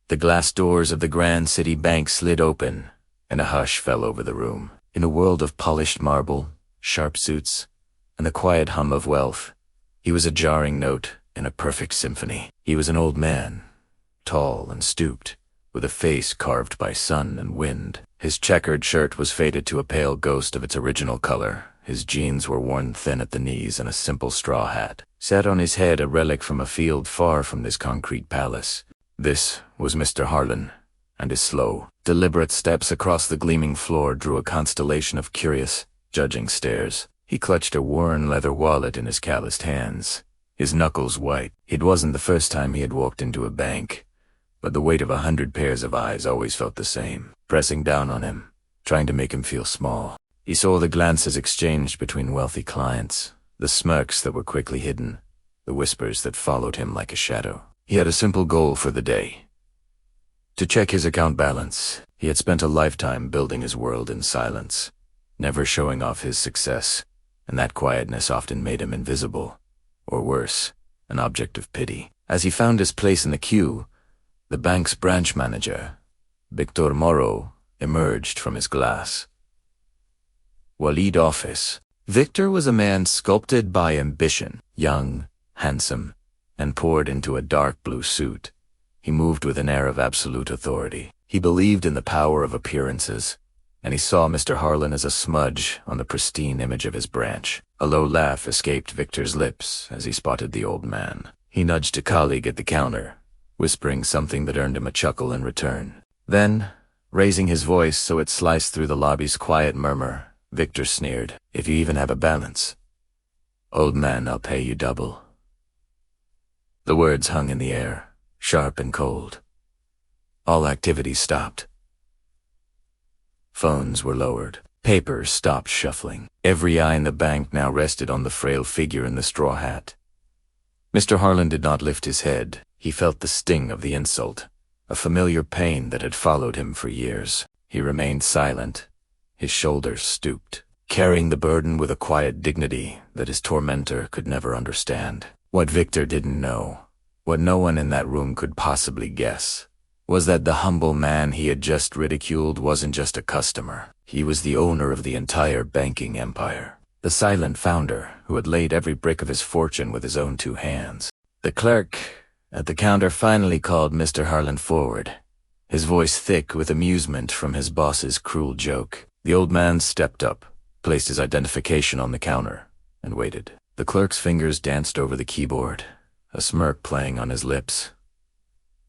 The glass doors of the Grand City Bank slid open, and a hush fell over the room. In a world of polished marble, sharp suits, and the quiet hum of wealth, he was a jarring note in a perfect symphony. He was an old man, tall and stooped, with a face carved by sun and wind. His checkered shirt was faded to a pale ghost of its original color. His jeans were worn thin at the knees, and a simple straw hat sat on his head, a relic from a field far from this concrete palace. This was Mr. Harlan, and his slow, deliberate steps across the gleaming floor drew a constellation of curious, judging stares. He clutched a worn leather wallet in his calloused hands, his knuckles white. It wasn't the first time he had walked into a bank, but the weight of 100 pairs of eyes always felt the same, pressing down on him, trying to make him feel small. He saw the glances exchanged between wealthy clients, the smirks that were quickly hidden, the whispers that followed him like a shadow. He had a simple goal for the day: to check his account balance. He had spent a lifetime building his world in silence, never showing off his success, and that quietness often made him invisible, or worse, an object of pity. As he found his place in the queue, the bank's branch manager, Victor Morrow, emerged from his glass. Walid office. Victor was a man sculpted by ambition, young, handsome, and poured into a dark blue suit. He moved with an air of absolute authority. He believed in the power of appearances, and he saw Mr. Harlan as a smudge on the pristine image of his branch. A low laugh escaped Victor's lips as he spotted the old man. He nudged a colleague at the counter, whispering something that earned him a chuckle in return. Then, raising his voice so it sliced through the lobby's quiet murmur, Victor sneered, "If you even have a balance, old man, I'll pay you double." The words hung in the air, sharp and cold. All activity stopped. Phones were lowered. Papers stopped shuffling. Every eye in the bank now rested on the frail figure in the straw hat. Mr. Harlan did not lift his head. He felt the sting of the insult, a familiar pain that had followed him for years. He remained silent, his shoulders stooped, carrying the burden with a quiet dignity that his tormentor could never understand. What Victor didn't know, what no one in that room could possibly guess, was that the humble man he had just ridiculed wasn't just a customer. He was the owner of the entire banking empire, the silent founder who had laid every brick of his fortune with his own two hands. The clerk at the counter finally called Mr. Harlan forward, his voice thick with amusement from his boss's cruel joke. The old man stepped up, placed his identification on the counter, and waited. The clerk's fingers danced over the keyboard, a smirk playing on his lips.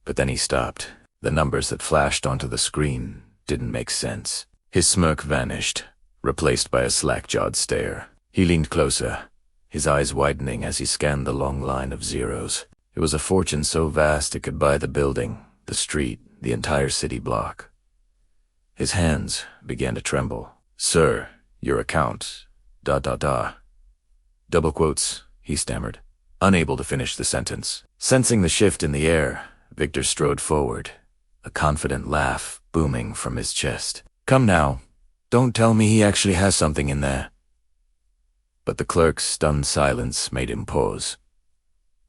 But then he stopped. The numbers that flashed onto the screen didn't make sense. His smirk vanished, replaced by a slack-jawed stare. He leaned closer, his eyes widening as he scanned the long line of zeros. It was a fortune so vast it could buy the building, the street, the entire city block. His hands began to tremble. "Sir, your account, ... Double quotes, he stammered, unable to finish the sentence. Sensing the shift in the air, Victor strode forward, a confident laugh booming from his chest. "Come now, don't tell me he actually has something in there." But the clerk's stunned silence made him pause.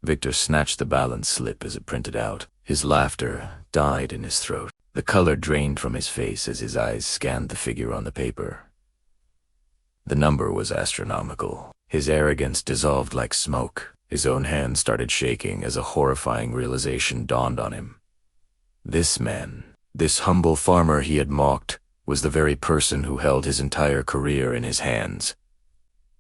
Victor snatched the balance slip as it printed out. His laughter died in his throat. The color drained from his face as his eyes scanned the figure on the paper. The number was astronomical. His arrogance dissolved like smoke. His own hand started shaking as a horrifying realization dawned on him. This man, this humble farmer he had mocked, was the very person who held his entire career in his hands.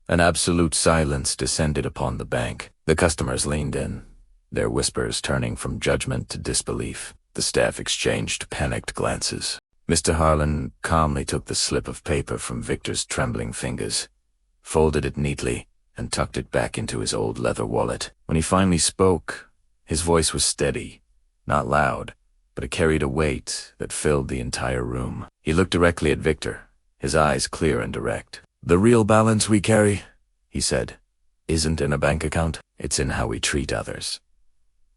An absolute silence descended upon the bank. The customers leaned in, their whispers turning from judgment to disbelief. The staff exchanged panicked glances. Mr. Harlan calmly took the slip of paper from Victor's trembling fingers, folded it neatly, and tucked it back into his old leather wallet. When he finally spoke, his voice was steady, not loud, but it carried a weight that filled the entire room. He looked directly at Victor, his eyes clear and direct. "The real balance we carry," he said, "isn't in a bank account, it's in how we treat others."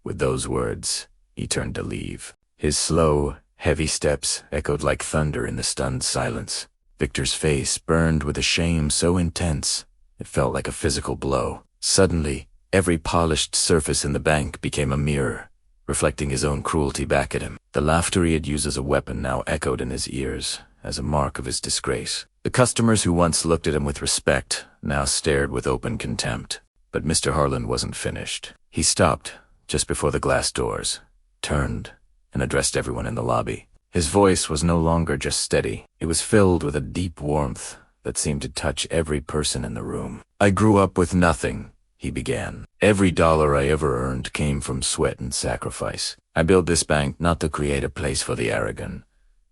With those words, he turned to leave. His slow, heavy steps echoed like thunder in the stunned silence. Victor's face burned with a shame so intense, it felt like a physical blow. Suddenly, every polished surface in the bank became a mirror, reflecting his own cruelty back at him. The laughter he had used as a weapon now echoed in his ears, as a mark of his disgrace. The customers who once looked at him with respect now stared with open contempt. But Mr. Harlan wasn't finished. He stopped just before the glass doors, turned, and addressed everyone in the lobby. His voice was no longer just steady. It was filled with a deep warmth that seemed to touch every person in the room. "I grew up with nothing," he began. "Every dollar I ever earned came from sweat and sacrifice. I built this bank not to create a place for the arrogant,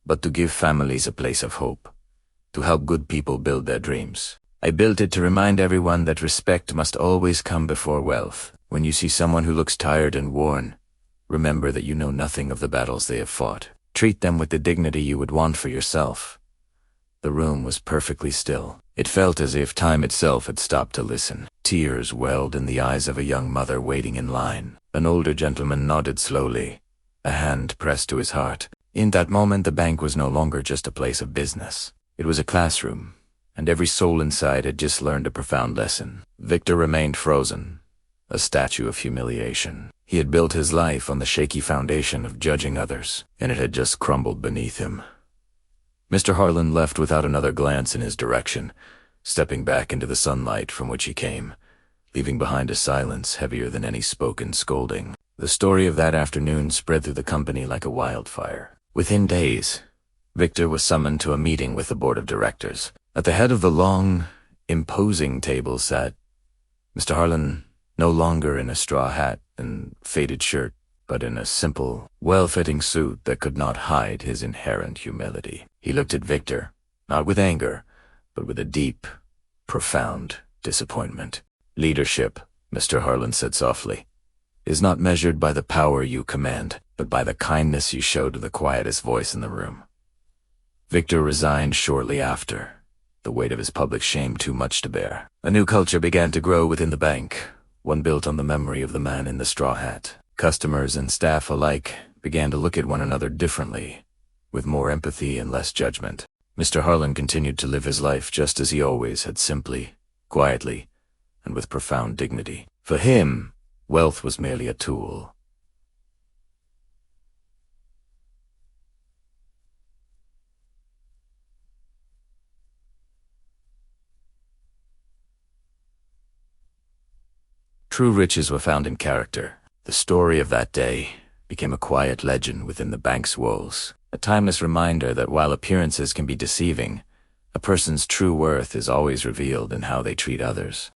but to give families a place of hope, to help good people build their dreams. I built it to remind everyone that respect must always come before wealth. When you see someone who looks tired and worn, remember that you know nothing of the battles they have fought. Treat them with the dignity you would want for yourself." The room was perfectly still. It felt as if time itself had stopped to listen. Tears welled in the eyes of a young mother waiting in line. An older gentleman nodded slowly, a hand pressed to his heart. In that moment, the bank was no longer just a place of business. It was a classroom, and every soul inside had just learned a profound lesson. Victor remained frozen, a statue of humiliation. He had built his life on the shaky foundation of judging others, and it had just crumbled beneath him. Mr. Harlan left without another glance in his direction, stepping back into the sunlight from which he came, leaving behind a silence heavier than any spoken scolding. The story of that afternoon spread through the company like a wildfire. Within days, Victor was summoned to a meeting with the board of directors. At the head of the long, imposing table sat Mr. Harlan, no longer in a straw hat and faded shirt, but in a simple, well-fitting suit that could not hide his inherent humility. He looked at Victor, not with anger, but with a deep, profound disappointment. "Leadership," Mr. Harlan said softly, "is not measured by the power you command, but by the kindness you show to the quietest voice in the room." Victor resigned shortly after, the weight of his public shame too much to bear. A new culture began to grow within the bank, one built on the memory of the man in the straw hat. Customers and staff alike began to look at one another differently, with more empathy and less judgment. Mr. Harlan continued to live his life just as he always had, simply, quietly, and with profound dignity. For him, wealth was merely a tool. True riches were found in character. The story of that day became a quiet legend within the bank's walls, a timeless reminder that while appearances can be deceiving, a person's true worth is always revealed in how they treat others.